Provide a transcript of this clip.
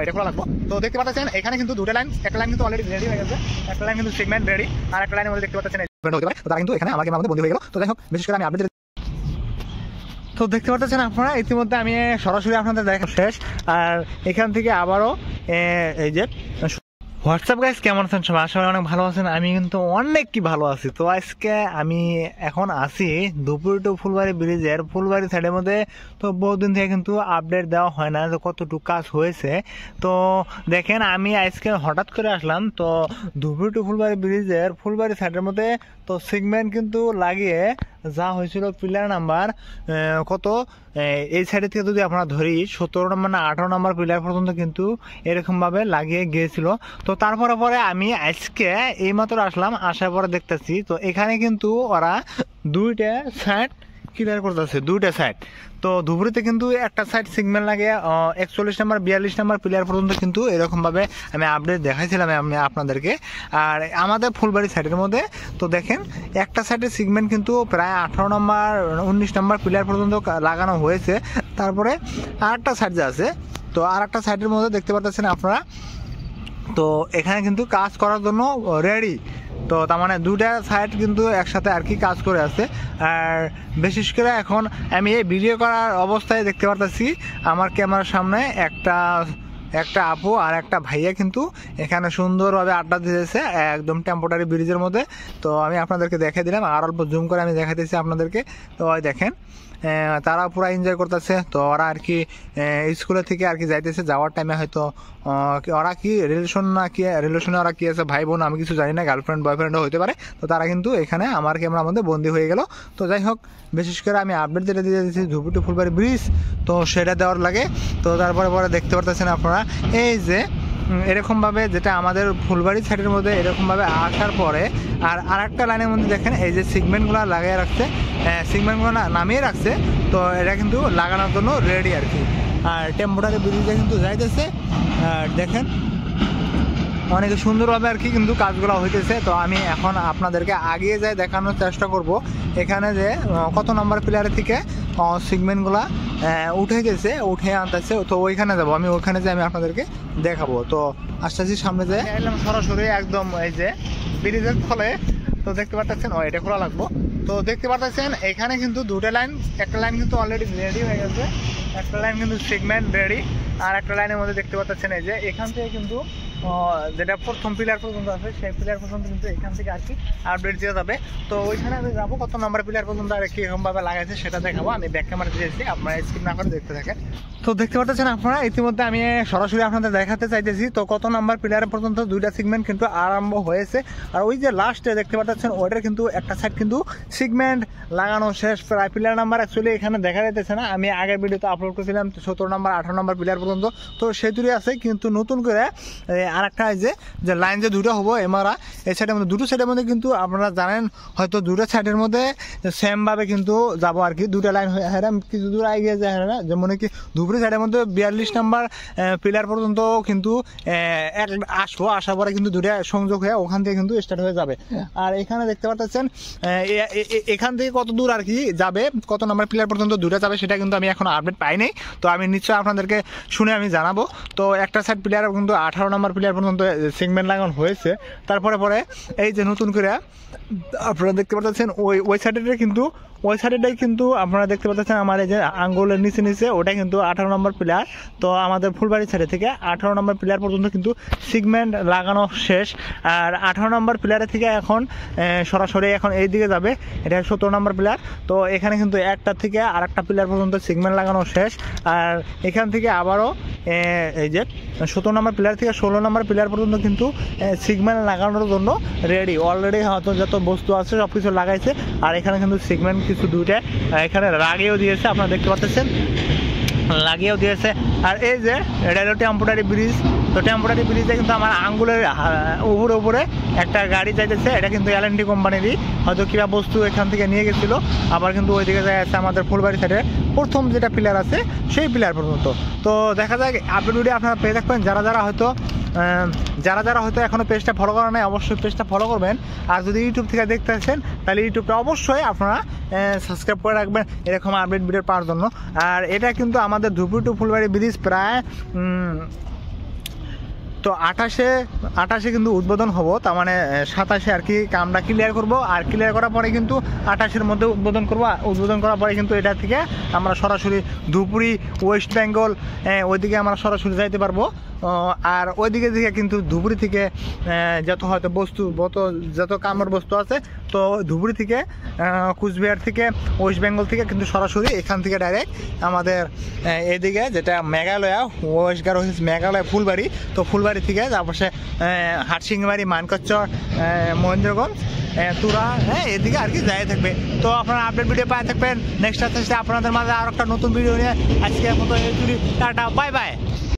এটা খোলা লাগবো। তো দেখতে পাচ্ছেন এখানে কিন্তু দুটো লাইন, একটা লাইন কিন্তু অলরেডি রেডি হয়ে গেছে, একটা লাইন কিন্তু সেগমেন্ট রেডি, আর একটা লাইনের মধ্যে দেখতে পাচ্ছেন হতে পারে। তো তারা কিন্তু এখানে আমাকে বন্ধ হয়ে গেল। তো যাই হোক, বিশেষ করে আমি আপডেট তো দেখতে পাচ্ছেন আপনারা ইতিমধ্যে আমি সরাসরি আপনাদের দেখা শেষ। আর এখান থেকে আবারও এই যে হোয়াটসঅ্যাপ গাইস, কেমন আছেন সবাই? আসলে অনেক ভালো আছেন, আমি কিন্তু অনেক কি ভালো আছি। তো আজকে আমি এখন আছি দুপুর টু ফুলবাড়ি ব্রিজের ফুলবাড়ি সাইডের মধ্যে। তো বহুদিন থেকে কিন্তু আপডেট দেওয়া হয় না যে কতটুকু কাজ হয়েছে। তো দেখেন আমি আজকে হঠাৎ করে আসলাম তো দুপুর টু ফুলবাড়ি ব্রিজের ফুলবাড়ি সাইডের মধ্যে। তো সিগমেন্ট কিন্তু লাগিয়ে যা হয়েছিল পিলার নাম্বার কত এই সাইডে থেকে যদি আপনারা ধরি 17 নম্বর না 18 নম্বর পিলার পর্যন্ত কিন্তু এরকমভাবে লাগিয়ে গিয়েছিল। তো তারপরে পরে আমি আজকে এইমাত্র আসলাম, আসার পরে দেখতেছি তো এখানে কিন্তু ওরা দুইটা সাইড ক্লিয়ার করতেছে, দুইটা সাইড। তো ধুবড়িতে কিন্তু একটা সাইড সিগন্যাল লাগে 41 নম্বর 42 নম্বর প্লেয়ার পর্যন্ত কিন্তু এরকমভাবে আমি আপডেট দেখাইছিলাম আমি আপনাদেরকে। আর আমাদের ফুলবাড়ি সাইডের মধ্যে তো দেখেন একটা সাইডের সিগমেন্ট কিন্তু প্রায় 18 নম্বর 19 নম্বর প্লেয়ার পর্যন্ত লাগানো হয়েছে। তারপরে আর একটা সাইড যে আছে, তো আর একটা সাইডের মধ্যে দেখতে পাচ্ছেন আপনারা, তো এখানে কিন্তু কাজ করার জন্য রেডি। তো তার মানে দুটা সাইড কিন্তু একসাথে আর কি কাজ করে আছে। আর বিশেষ করে এখন আমি এই ভিডিও করার অবস্থায় দেখতে পারতেছি আমার ক্যামেরার সামনে একটা আপু আর একটা ভাইয়া কিন্তু এখানে সুন্দরভাবে আড্ডা দিয়েছে একদম টেম্পোরারি ব্রিজের মধ্যে। তো আমি আপনাদেরকে দেখে দিলাম, আর অল্প জুম করে আমি দেখাতেছি আপনাদেরকে। তো ওই দেখেন তারা পুরো এনজয় করতেছে। তো ওরা আর কি স্কুলে থেকে আর কি যাইতেছে, যাওয়ার টাইমে হয়তো ওরা কি রিলেশন না কি রিলেশনে ওরা কি আছে ভাই বোন আমি কিছু জানি না, গার্লফ্রেন্ড বয়ফ্রেন্ডও হতে পারে। তো তারা কিন্তু এখানে আমার ক্যামেরার মধ্যে বন্দি হয়ে গেল। তো যাই হোক, বিশেষ করে আমি আপডেট যেটা দিয়ে দিচ্ছি ধুবড়ি টু ফুলবাড়ি ব্রিজ, তো সেটা দেওয়ার লাগে। তো তারপরে পরে দেখতে পারতেছেন আপনারা এই যে এরকমভাবে যেটা আমাদের ফুলবাড়ি সাইডের মধ্যে এরকমভাবে আসার পরে আর একটা লাইনের মধ্যে দেখেন এই যে সিগমেন্টগুলো লাগিয়ে রাখছে, সিগমেন্টগুলো নামিয়ে রাখছে। তো এটা কিন্তু লাগানোর জন্য রেডি আর কি। আর টেম্পোরারি ব্রিজে কিন্তু যাইতেছে, আর দেখেন অনেক সুন্দরভাবে আর কি কিন্তু কাজগুলো হইতেছে। তো আমি এখন আপনাদেরকে আগিয়ে যাই দেখানোর চেষ্টা করব এখানে যে কত নম্বর প্লেয়ারের থেকে সিগমেন্টগুলা উঠে গেছে, উঠে আনতেছে। তো ওইখানে যাবো আমি, ওইখানে যে আমি আপনাদেরকে দেখাবো। তো আসতেছি সামনে যে এলাম সরাসরি একদম এই যে ব্রিজের ফলে। তো দেখতে পাচ্ছেন এটা খোলা লাগবো। তো দেখতে পাচ্ছেন এখানে কিন্তু দুটো লাইন, একটা লাইন কিন্তু অলরেডি রেডি হয়ে গেছে, একটা লাইন কিন্তু সেগমেন্ট রেডি, আর একটা লাইনের মধ্যে দেখতে পাচ্ছেন এই যে এখান থেকে কিন্তু যেটা প্রথম প্লেয়ার পর্যন্ত আছে সেই প্লেয়ার পর্যন্ত কিন্তু এখান থেকে আর কি আপডেট দেওয়া যাবে। তো ওইখানে আমি যাবো কত নাম্বার প্লেয়ার পর্যন্ত আর কীরকমভাবে লাগাইছে সেটা দেখাবো। আমি ব্যাক ক্যামেরা দিয়েছি, আপনারা স্কিপ না করে দেখতে থাকেন। তো দেখতে পাচ্ছেন আপনারা ইতিমধ্যে আমি সরাসরি আপনাদের দেখাতে চাইতেছি তো কত নাম্বার প্লেয়ার পর্যন্ত দুইটা সিগমেন্ট কিন্তু আরম্ভ হয়েছে। আর ওই যে লাস্টে দেখতে পাচ্ছেন ওইটার কিন্তু একটা সাইড কিন্তু সিগমেন্ট লাগানো শেষ, প্রায় প্লেয়ার নাম্বার অ্যাকচুয়ালি এখানে দেখা যাইতেছে না। আমি আগের ভিডিওতে আপলোড করেছিলাম 17 নম্বর 18 নম্বর প্লেয়ার পর্যন্ত, তো সেই দূরে আছে। কিন্তু নতুন করে আর একটা যে লাইন যে দুটো হবো এমারা এই সাইডের মধ্যে দুটো সাইডের মধ্যে কিন্তু আপনারা জানেন হয়তো দুটো সাইডের মধ্যে সেমভাবে কিন্তু যাবো আর কি। দুটো লাইন হ্যাঁ কিছু দূর এগিয়ে যায় না, যেমন কি ধুবড়ি সাইডের মধ্যে 42 নম্বর প্লেয়ার পর্যন্ত কিন্তু আসবো, আসার পরে কিন্তু দুটো সংযোগ হয়ে ওখান থেকে কিন্তু স্টার্ট হয়ে যাবে। আর এখানে দেখতে পাচ্ছেন এখান থেকে কত দূর আর কি যাবে, কত নম্বর প্লেয়ার পর্যন্ত দুটো যাবে সেটা কিন্তু আমি এখন আপডেট পাই নাই। তো আমি নিশ্চয়ই আপনাদেরকে শুনে আমি জানাবো। তো একটা সাইড প্লেয়ার কিন্তু 18 নম্বর প্লেয়ার পর্যন্ত সেগমেন্ট লাগানো হয়েছে। তারপরে পরে এই যে নতুন করে আপনারা দেখতে পাচ্ছেন ওই সাইডের কিন্তু ওই সাইডেটাই কিন্তু আপনারা দেখতে পাচ্ছেন আমার এই যে আঙ্গুলের নিচে ওটা কিন্তু 18 নম্বর প্লেয়ার। তো আমাদের ফুলবাড়ি সাইডে থেকে 18 নম্বর প্লেয়ার পর্যন্ত কিন্তু সিগমেন্ট লাগানো শেষ। আর 18 নম্বর প্লেয়ারের থেকে এখন সরাসরি এখন এই দিকে যাবে, এটা 17 নম্বর প্লেয়ার। তো এখানে কিন্তু একটা থেকে আর একটা প্লেয়ার পর্যন্ত সিগমেন্ট লাগানো শেষ। আর এখান থেকে আবারও এই যে 17 নম্বর প্লেয়ার থেকে 16 নম্বর প্লেয়ার পর্যন্ত কিন্তু সিগমেন্ট লাগানোর জন্য রেডি, অলরেডি হয়তো যত বস্তু আছে সব কিছু লাগাইছে। আর এখানে কিন্তু সিগমেন্ট কিছু দুইটা এখানে লাগিয়েও দিয়েছে, আপনারা দেখতে পাচ্ছেন লাগিয়েও দিয়েছে। আর এই যে এটা হলো টেম্পোরারি ব্রিজ। তো টেম্পোরারি ব্রিজে কিন্তু আমার আঙ্গুলের উপরে একটা গাড়ি যাইতেছে, এটা কিন্তু L&T কোম্পানিরই, হয়তো কিবা বস্তু এখান থেকে নিয়ে গেছিলো। আবার কিন্তু ওইদিকে যাই আছে আমাদের ফুলবাড়ি সাইডে প্রথম যেটা প্লেয়ার আছে সেই প্লেয়ার পর্যন্ত। তো দেখা যায় আপডেট ভিডিও আপনারা পেয়ে থাকবেন। যারা হয়তো এখনও পেজটা ফলো করা নাই অবশ্যই পেজটা ফলো করবেন। আর যদি ইউটিউব থেকে দেখতে আসেন তাহলে ইউটিউবটা অবশ্যই আপনারা সাবস্ক্রাইব করে রাখবেন এরকম আপডেট ভিডিও পাওয়ার জন্য। আর এটা কিন্তু আমাদের ধুবড়ি টু ফুলবাড়ি ব্রিজ প্রায় তো 28-এ কিন্তু উদ্বোধন হব, তার মানে 27-এ আর কি কামটা ক্লিয়ার করব, আর ক্লিয়ার করার পরে কিন্তু 28-এর মধ্যে উদ্বোধন করব। উদ্বোধন করার পরে কিন্তু এটা থেকে আমরা সরাসরি ধুপগুড়ি ওয়েস্ট বেঙ্গল ওইদিকে আমরা সরাসরি যাইতে পারবো। আর ওইদিকে থেকে কিন্তু ধুপগুড়ি থেকে যত হয়তো যত কামের বস্তু আছে, তো ধুপগুড়ি থেকে কুচবিহার থেকে ওয়েস্ট বেঙ্গল থেকে কিন্তু সরাসরি এখান থেকে ডাইরেক্ট আমাদের এদিকে যেটা মেঘালয়া ওয়েস্টগার মেঘালয় ফুলবাড়ি, তো ফুলবাড়ি থেকে তারপরে হাটসিংবাড়ি, মানকচর, মহেন্দ্রগঞ্জ, তুরা, এদিকে আর কি যাই থাকবে। তো আপনারা আপডেট ভিডিও পাই থাকবেন। নেক্সট আসতে আপনাদের মাঝে আর একটা নতুন ভিডিও নিয়ে আজকের মতো টাটা, বাই বাই।